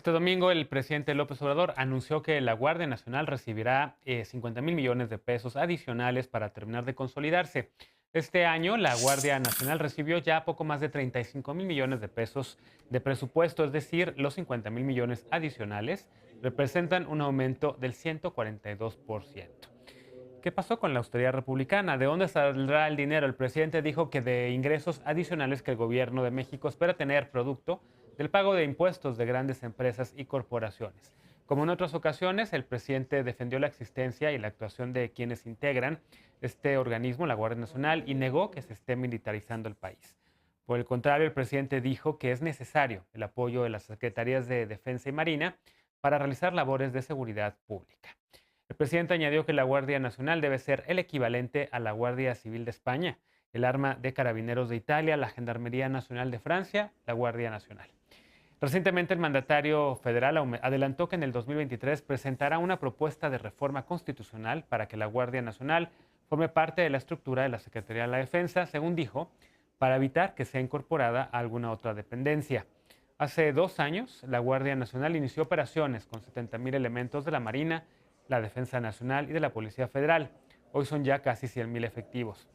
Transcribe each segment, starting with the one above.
Este domingo el presidente López Obrador anunció que la Guardia Nacional recibirá 50 mil millones de pesos adicionales para terminar de consolidarse. Este año la Guardia Nacional recibió ya poco más de 35 mil millones de pesos de presupuesto, es decir, los 50 mil millones adicionales representan un aumento del 142%. ¿Qué pasó con la austeridad republicana? ¿De dónde saldrá el dinero? El presidente dijo que de ingresos adicionales que el gobierno de México espera tener producto del pago de impuestos de grandes empresas y corporaciones. Como en otras ocasiones, el presidente defendió la existencia y la actuación de quienes integran este organismo, la Guardia Nacional, y negó que se esté militarizando el país. Por el contrario, el presidente dijo que es necesario el apoyo de las Secretarías de Defensa y Marina para realizar labores de seguridad pública. El presidente añadió que la Guardia Nacional debe ser el equivalente a la Guardia Civil de España, el arma de carabineros de Italia, la Gendarmería Nacional de Francia, la Guardia Nacional. Recientemente el mandatario federal adelantó que en el 2023 presentará una propuesta de reforma constitucional para que la Guardia Nacional forme parte de la estructura de la Secretaría de la Defensa, según dijo, para evitar que sea incorporada a alguna otra dependencia. Hace 2 años, la Guardia Nacional inició operaciones con 70,000 elementos de la Marina, la Defensa Nacional y de la Policía Federal. Hoy son ya casi 100,000 efectivos.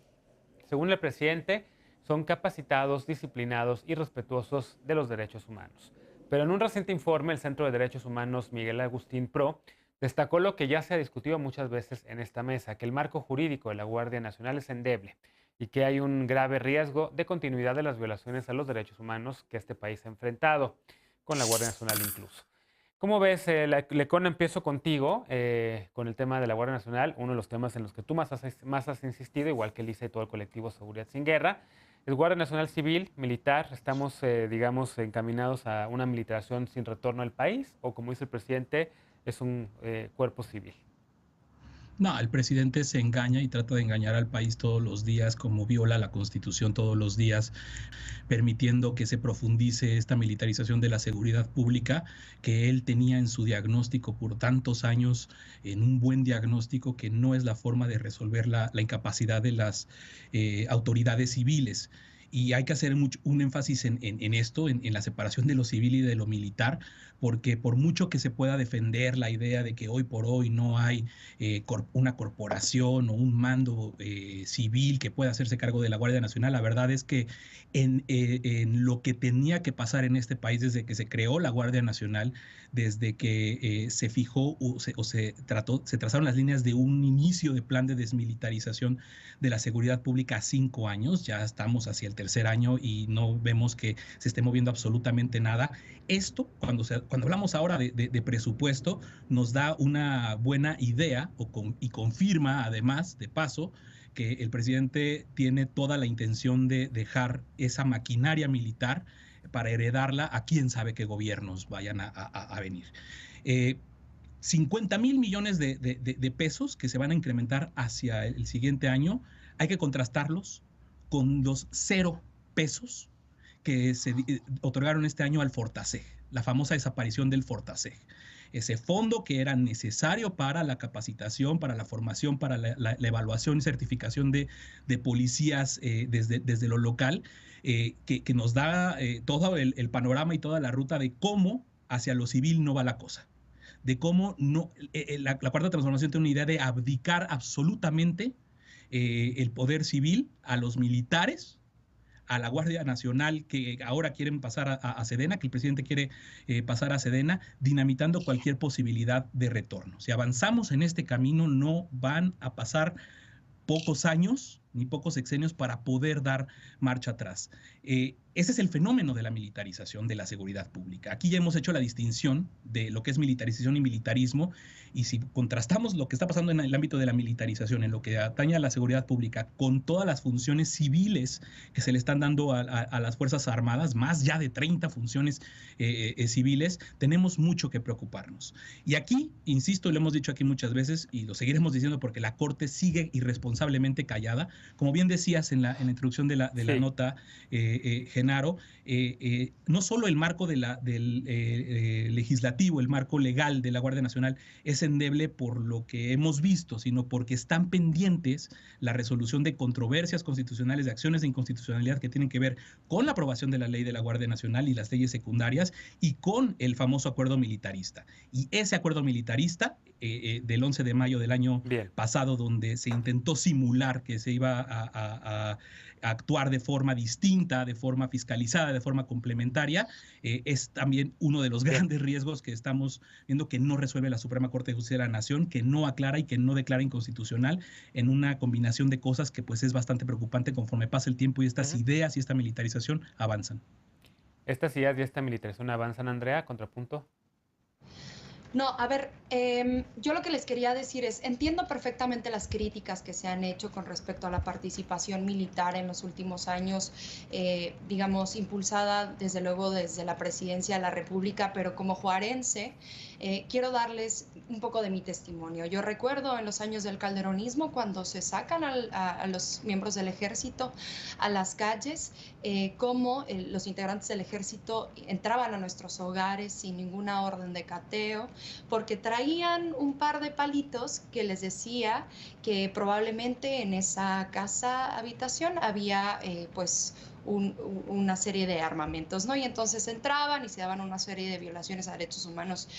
Según el presidente, son capacitados, disciplinados y respetuosos de los derechos humanos. Pero en un reciente informe, el Centro de Derechos Humanos Miguel Agustín Pro destacó lo que ya se ha discutido muchas veces en esta mesa, que el marco jurídico de la Guardia Nacional es endeble y que hay un grave riesgo de continuidad de las violaciones a los derechos humanos que este país ha enfrentado, con la Guardia Nacional incluso. ¿Cómo ves, Lecona? Empiezo contigo con el tema de la Guardia Nacional, uno de los temas en los que tú más has insistido, igual que Elisa y todo el colectivo Seguridad Sin Guerra. Es Guardia Nacional Civil, militar, estamos, digamos, encaminados a una militarización sin retorno al país, o como dice el presidente, es un cuerpo civil. No, el presidente se engaña y trata de engañar al país todos los días, como viola la Constitución todos los días, permitiendo que se profundice esta militarización de la seguridad pública que él tenía en su diagnóstico por tantos años, en un buen diagnóstico que no es la forma de resolver la incapacidad de las autoridades civiles. Y hay que hacer un énfasis en esto, en la separación de lo civil y de lo militar, porque por mucho que se pueda defender la idea de que hoy por hoy no hay una corporación o un mando civil que pueda hacerse cargo de la Guardia Nacional, la verdad es que en lo que tenía que pasar en este país desde que se creó la Guardia Nacional, desde que se fijó se trazaron las líneas de un inicio de plan de desmilitarización de la seguridad pública a 5 años, ya estamos hacia el tercer año y no vemos que se esté moviendo absolutamente nada. Esto, cuando hablamos ahora de presupuesto, nos da una buena idea y confirma además, de paso, que el presidente tiene toda la intención de dejar esa maquinaria militar para heredarla a quién sabe qué gobiernos vayan a venir. 50,000 millones de pesos que se van a incrementar hacia el siguiente año, hay que contrastarlos con los 0 pesos que se otorgaron este año al Fortaseg, la famosa desaparición del Fortaseg. Ese fondo que era necesario para la capacitación, para la formación, para la evaluación y certificación de policías desde lo local, que nos da todo el panorama y toda la ruta de cómo hacia lo civil no va la cosa, de cómo no, la cuarta transformación tiene una idea de abdicar absolutamente el poder civil a los militares, a la Guardia Nacional, que ahora quieren pasar a Sedena, que el presidente quiere pasar a Sedena, dinamitando cualquier posibilidad de retorno. Si avanzamos en este camino, no van a pasar pocos años ni pocos sexenios para poder dar marcha atrás. Ese es el fenómeno de la militarización de la seguridad pública. Aquí ya hemos hecho la distinción de lo que es militarización y militarismo, y si contrastamos lo que está pasando en el ámbito de la militarización, en lo que atañe a la seguridad pública, con todas las funciones civiles que se le están dando a las Fuerzas Armadas, más ya de 30 funciones civiles, tenemos mucho que preocuparnos. Y aquí, insisto, lo hemos dicho aquí muchas veces y lo seguiremos diciendo porque la Corte sigue irresponsablemente callada. Como bien decías en la introducción de la Sí. nota, Genaro, no solo el marco del legislativo, el marco legal de la Guardia Nacional es endeble por lo que hemos visto, sino porque están pendientes la resolución de controversias constitucionales, de acciones de inconstitucionalidad que tienen que ver con la aprobación de la ley de la Guardia Nacional y las leyes secundarias y con el famoso acuerdo militarista. Y ese acuerdo militarista del 11 de mayo del año pasado, donde se intentó simular que se iba a actuar de forma distinta, de forma fiscalizada, de forma complementaria, es también uno de los grandes riesgos que estamos viendo, que no resuelve la Suprema Corte de Justicia de la Nación, que no aclara y que no declara inconstitucional, en una combinación de cosas que pues es bastante preocupante conforme pasa el tiempo y estas ideas y esta militarización avanzan. Estas ideas y esta militarización avanzan, Andrea, contrapunto. No, a ver, yo lo que les quería decir es, entiendo perfectamente las críticas que se han hecho con respecto a la participación militar en los últimos años, digamos, impulsada desde luego desde la Presidencia de la República, pero como juarense, quiero darles un poco de mi testimonio. Yo recuerdo en los años del calderonismo, cuando se sacan a los miembros del ejército a las calles, cómo los integrantes del ejército entraban a nuestros hogares sin ninguna orden de cateo, porque traían un par de palitos que les decía que probablemente en esa casa habitación había pues una serie de armamentos, ¿no? Y entonces entraban y se daban una serie de violaciones a derechos humanos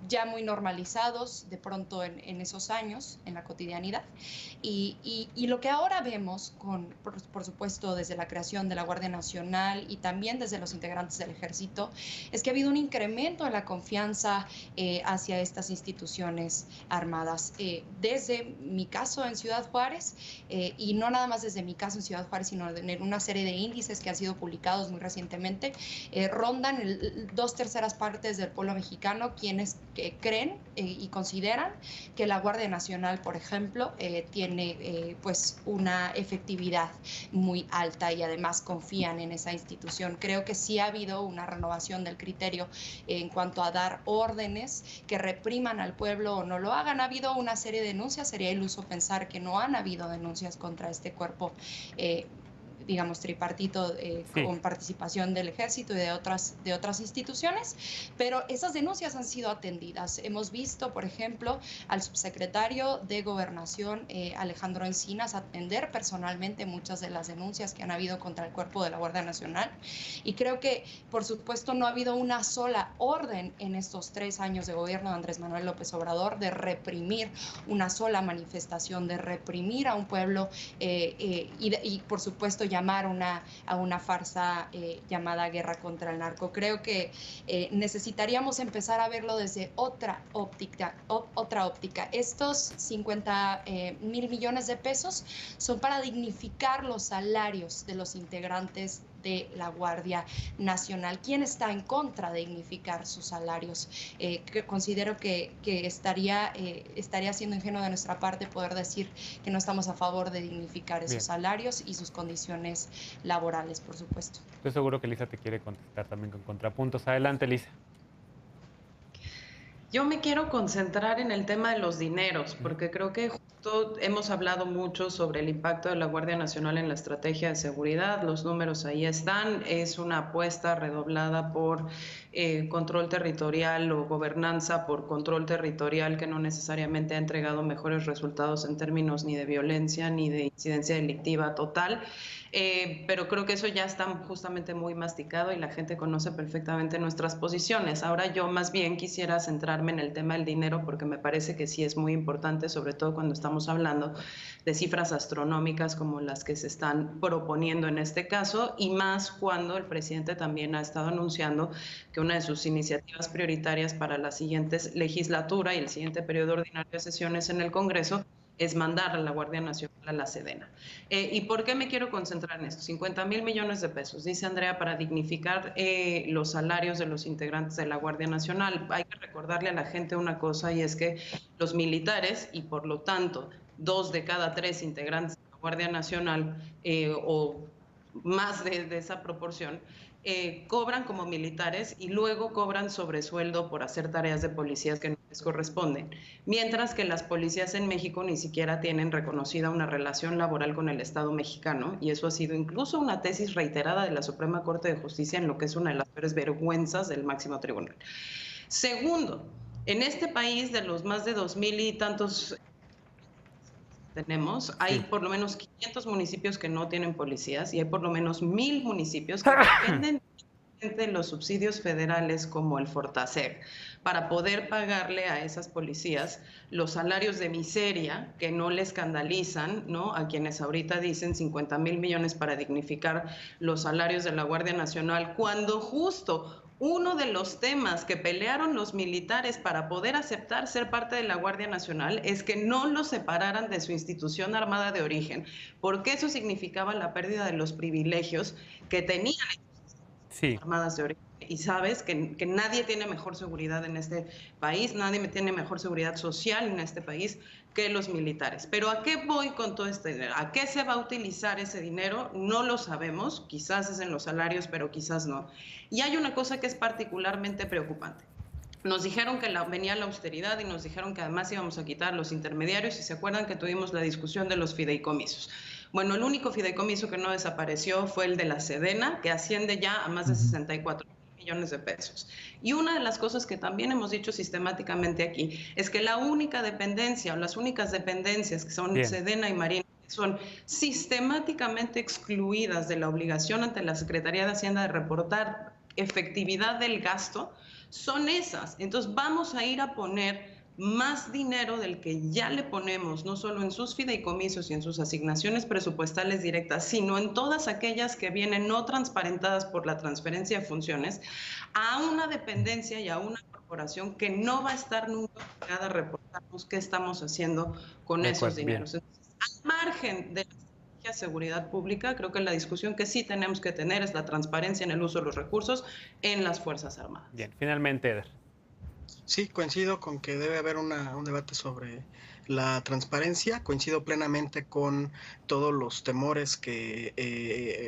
ya muy normalizados de pronto en esos años, en la cotidianidad. Y lo que ahora vemos, por supuesto, desde la creación de la Guardia Nacional y también desde los integrantes del Ejército, es que ha habido un incremento en la confianza hacia estas instituciones armadas. Desde mi caso en Ciudad Juárez, y no nada más desde mi caso en Ciudad Juárez, sino en una serie de índices que han sido publicados muy recientemente, rondan 2/3 partes del pueblo mexicano quienes creen y consideran que la Guardia Nacional, por ejemplo, tiene pues una efectividad muy alta y además confían en esa institución. Creo que sí ha habido una renovación del criterio en cuanto a dar órdenes que repriman al pueblo o no lo hagan. Ha habido una serie de denuncias, sería iluso pensar que no han habido denuncias contra este cuerpo digamos, tripartito con participación del Ejército y de otras instituciones, pero esas denuncias han sido atendidas. Hemos visto, por ejemplo, al subsecretario de Gobernación, Alejandro Encinas, atender personalmente muchas de las denuncias que han habido contra el cuerpo de la Guardia Nacional, y creo que, por supuesto, no ha habido una sola orden en estos 3 años de gobierno de Andrés Manuel López Obrador de reprimir una sola manifestación, de reprimir a un pueblo y por supuesto, llamar a una farsa llamada guerra contra el narco. Creo que necesitaríamos empezar a verlo desde otra óptica. Estos 50,000 millones de pesos son para dignificar los salarios de los integrantes de la Guardia Nacional. ¿Quién está en contra de dignificar sus salarios? Considero que estaría siendo ingenuo de nuestra parte poder decir que no estamos a favor de dignificar esos salarios y sus condiciones laborales, por supuesto. Estoy seguro que Lisa te quiere contestar también con contrapuntos. Adelante, Lisa. Yo me quiero concentrar en el tema de los dineros, porque creo que justo hemos hablado mucho sobre el impacto de la Guardia Nacional en la estrategia de seguridad. Los números ahí están. Es una apuesta redoblada por control territorial o gobernanza por control territorial que no necesariamente ha entregado mejores resultados en términos ni de violencia ni de incidencia delictiva total. Pero creo que eso ya está justamente muy masticado y la gente conoce perfectamente nuestras posiciones. Ahora yo más bien quisiera centrarme en el tema del dinero porque me parece que sí es muy importante, sobre todo cuando estamos hablando de cifras astronómicas como las que se están proponiendo en este caso, y más cuando el presidente también ha estado anunciando que una de sus iniciativas prioritarias para la siguiente legislatura y el siguiente periodo ordinario de sesiones en el Congreso es mandar a la Guardia Nacional a la Sedena. ¿Y por qué me quiero concentrar en esto? 50,000 millones de pesos, dice Andrea, para dignificar los salarios de los integrantes de la Guardia Nacional. Hay que recordarle a la gente una cosa, y es que los militares, y por lo tanto 2 de cada 3 integrantes de la Guardia Nacional o más de esa proporción, cobran como militares y luego cobran sobresueldo por hacer tareas de policías que no les corresponden, mientras que las policías en México ni siquiera tienen reconocida una relación laboral con el Estado mexicano, y eso ha sido incluso una tesis reiterada de la Suprema Corte de Justicia, en lo que es una de las peores vergüenzas del máximo tribunal. Segundo, en este país, de los más de 2,000 y tantos tenemos, hay por lo menos 500 municipios que no tienen policías, y hay por lo menos 1,000 municipios que dependen de los subsidios federales como el Fortaseg para poder pagarle a esas policías los salarios de miseria que no le escandalizan, ¿no?, a quienes ahorita dicen 50,000 millones para dignificar los salarios de la Guardia Nacional, cuando justo uno de los temas que pelearon los militares para poder aceptar ser parte de la Guardia Nacional es que no los separaran de su institución armada de origen, porque eso significaba la pérdida de los privilegios que tenían armadas de origen. Y sabes que nadie tiene mejor seguridad en este país, nadie tiene mejor seguridad social en este país que los militares. Pero ¿a qué voy con todo este dinero? ¿A qué se va a utilizar ese dinero? No lo sabemos, quizás es en los salarios, pero quizás no. Y hay una cosa que es particularmente preocupante. Nos dijeron que venía la austeridad y nos dijeron que además íbamos a quitar los intermediarios, y se acuerdan que tuvimos la discusión de los fideicomisos. Bueno, el único fideicomiso que no desapareció fue el de la Sedena, que asciende ya a más de 64 millones de pesos. Y una de las cosas que también hemos dicho sistemáticamente aquí es que la única dependencia o las únicas dependencias que son Sedena y Marina son sistemáticamente excluidas de la obligación ante la Secretaría de Hacienda de reportar efectividad del gasto, son esas. Entonces vamos a ir a poner más dinero del que ya le ponemos, no solo en sus fideicomisos y en sus asignaciones presupuestales directas, sino en todas aquellas que vienen no transparentadas por la transferencia de funciones, a una dependencia y a una corporación que no va a estar nunca obligada a reportarnos qué estamos haciendo con esos dineros. Entonces, al margen de la seguridad pública, creo que la discusión que sí tenemos que tener es la transparencia en el uso de los recursos en las Fuerzas Armadas. Bien, finalmente, Eder. Sí, coincido con que debe haber un debate sobre la transparencia. Coincido plenamente con todos los temores que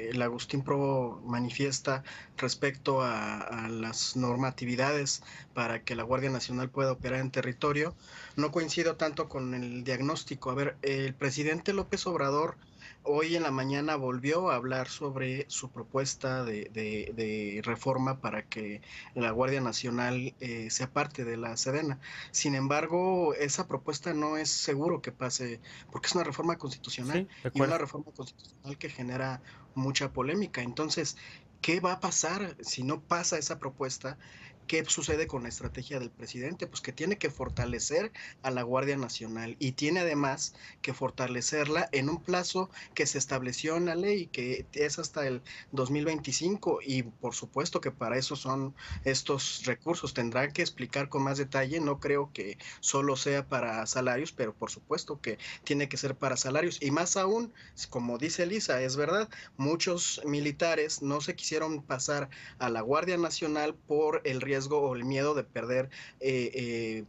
el Agustín Provo manifiesta respecto a las normatividades para que la Guardia Nacional pueda operar en territorio. No coincido tanto con el diagnóstico. A ver, el presidente López Obrador hoy en la mañana volvió a hablar sobre su propuesta de reforma para que la Guardia Nacional sea parte de la Sedena. Sin embargo, esa propuesta no es seguro que pase, porque es una reforma constitucional, y una reforma constitucional que genera mucha polémica. Entonces, ¿qué va a pasar si no pasa esa propuesta? ¿Qué sucede con la estrategia del presidente? Pues que tiene que fortalecer a la Guardia Nacional, y tiene además que fortalecerla en un plazo que se estableció en la ley, que es hasta el 2025, y por supuesto que para eso son estos recursos. Tendrán que explicar con más detalle. No creo que solo sea para salarios, pero por supuesto que tiene que ser para salarios, y más aún, como dice Elisa, es verdad, muchos militares no se quisieron pasar a la Guardia Nacional por el riesgo o el miedo de perder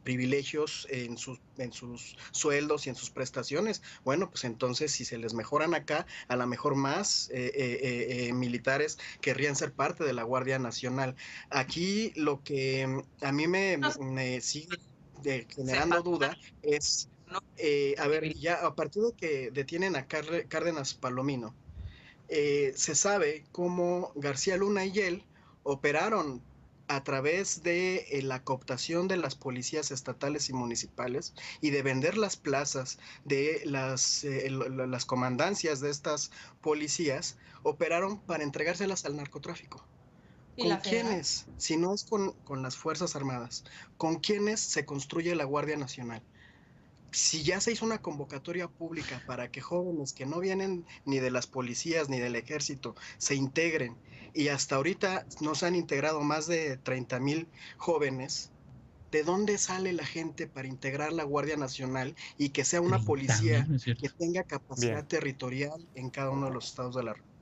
privilegios en sus sueldos y en sus prestaciones. Bueno, pues entonces si se les mejoran acá, a lo mejor más militares querrían ser parte de la Guardia Nacional. Aquí lo que a mí me sigue generando duda es, a ver, ya a partir de que detienen a Cárdenas Palomino, se sabe cómo García Luna y él operaron a través de la cooptación de las policías estatales y municipales, y de vender las plazas de las comandancias de estas policías. Operaron para entregárselas al narcotráfico. ¿Con quiénes? Si no es con las Fuerzas Armadas, ¿con quiénes se construye la Guardia Nacional? Si ya se hizo una convocatoria pública para que jóvenes que no vienen ni de las policías ni del ejército se integren, y hasta ahorita no se han integrado más de 30,000 jóvenes, ¿de dónde sale la gente para integrar la Guardia Nacional y que sea una policía que tenga capacidad territorial en cada uno de los estados de la República?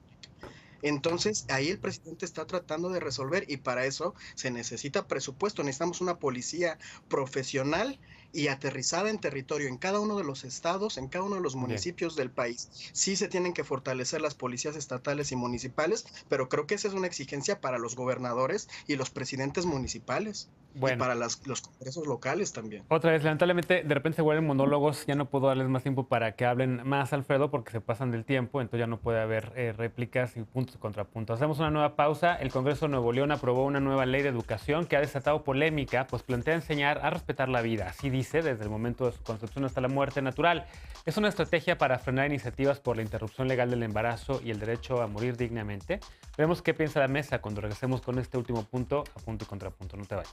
Entonces, ahí el presidente está tratando de resolver, y para eso se necesita presupuesto. Necesitamos una policía profesional y aterrizada en territorio en cada uno de los estados, en cada uno de los municipios del país. Sí se tienen que fortalecer las policías estatales y municipales, pero creo que esa es una exigencia para los gobernadores y los presidentes municipales. Y para los congresos locales también. Otra vez, lamentablemente, de repente se vuelven monólogos. Ya no puedo darles más tiempo para que hablen más, Alfredo, porque se pasan del tiempo. Entonces ya no puede haber réplicas y puntos contra puntos. Hacemos una nueva pausa. El Congreso de Nuevo León aprobó una nueva ley de educación que ha desatado polémica, pues plantea enseñar a respetar la vida. Así dice, desde el momento de su concepción hasta la muerte natural. Es una estrategia para frenar iniciativas por la interrupción legal del embarazo y el derecho a morir dignamente. Veremos qué piensa la mesa cuando regresemos con este último punto a punto y contrapunto. No te vayas.